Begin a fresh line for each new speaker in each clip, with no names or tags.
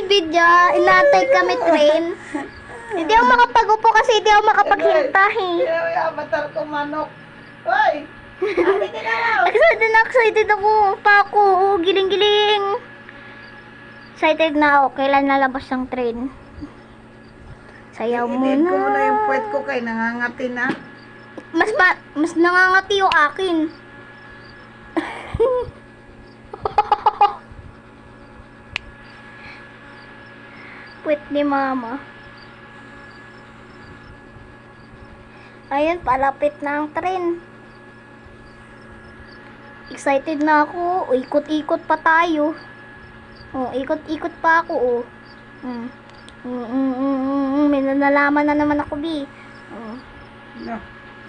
video. Inatay kami train. Hindi ako makapag-upo kasi hindi ako makapaghintay.
May avatar ko manok. Hoy!
Excited ako. Pako. Oh, giling-giling. Excited na ako. Kailan nalabas ng train? Sayaw mo
Itin
na.
ko muna yung puwet ko kay nangangati na.
Mas nangangati yung akin. Puwet ni mama. Ayun, palapit na ang tren. Excited na ako. Ikot-ikot pa tayo. Oh, ikot-ikot pa ako, oh. May nalaman na naman ako, Bi. Oh.
No,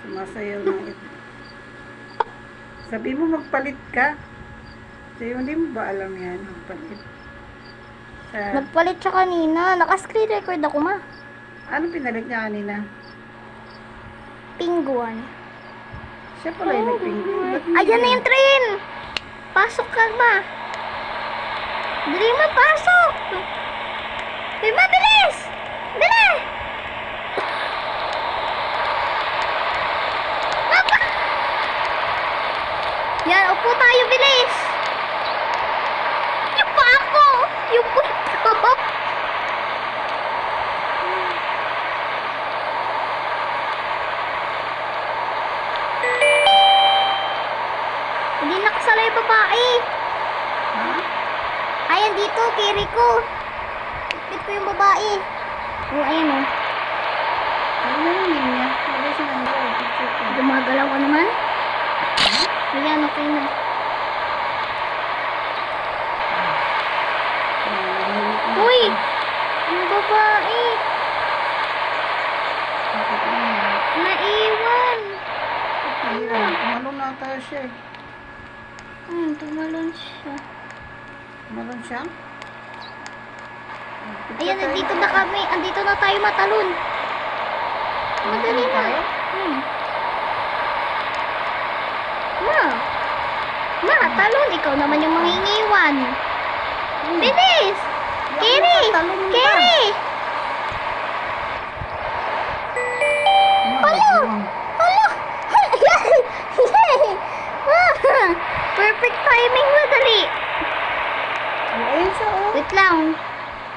sumasayaw na ito. Sabi mo magpalit ka. Sa'yo, hindi mo ba alam yan? Magpalit.
Nagpalit siya kanina. Naka-screen record ako, ma.
Ano pinalit niya kanina?
Pingguan.
Siya pala yung nagpingin.
Ayan na yung train! Pasok ka, ma. Dali, ma, pasok! Dali, ma, bilis! Dali! Papa! Yan, upo tayo, bilis! Yung pa ako! Yung puwit ko! Hindi nakasala yung babae.
Ha?
Ayan dito, kiri ko. Ipit ko yung babae. Oh, ayan oh.
Ano na yung niya? Wala siya nang picture ko.
Gumagalaw ka naman. Ayan, okay na. Uy! Yung babae. Naiwan.
Tumalon na tayo siya eh.
Tumalon siya.
Tumalon siya?
Ayan, nandito na kami. Andito na tayo matalon. Madali na. Ma, talon. Ikaw naman yung mangingiwan. Bilis! Kiri! Kiri! Hala! Hala! Yay! Perfect timing na, dali.
Ayun siya oh.
Wait lang.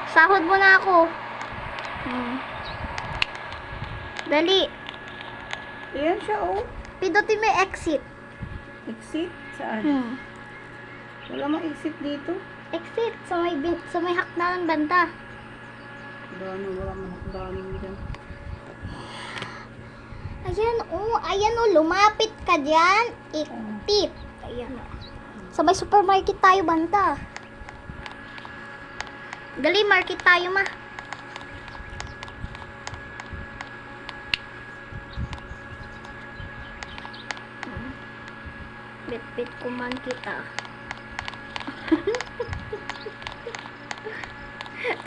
Sahod mo na ako. Dali.
Ayan siya oh.
Pindutin mo yung exit.
Exit? Saan? Wala mang exit dito.
Exit. Sa may hakdanan banda.
Wala mang hakdanan dito.
Ayan oh, lumapit ka dyan. Iktip. Ayan oh. Sa may supermarket tayo banda. Dali, market tayo, ma. Bit-bit ko man kita.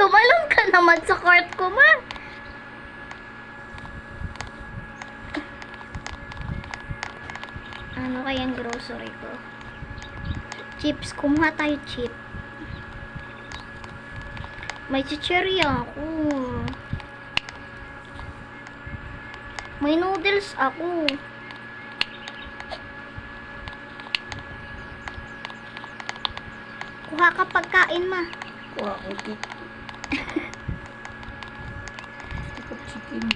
Tumalon ka naman sa court ko, ma. Ano kayang grocery ko? Chips. Kumuha tayo chip. May chicherya ako. May noodles ako. Kuha ka pagkain, ma.
Kuha ko dito. Tikot chicken.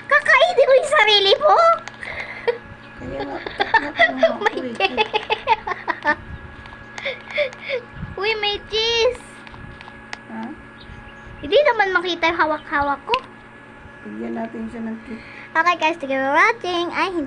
Kakainin mo yung sarili mo?
Kaya natanong ako
May Uy, may cheese.
Ha?
Hindi naman makita yung hawak-hawak ko.
Bigyan natin siya ng cake.
Okay guys, thank you for watching. Ay,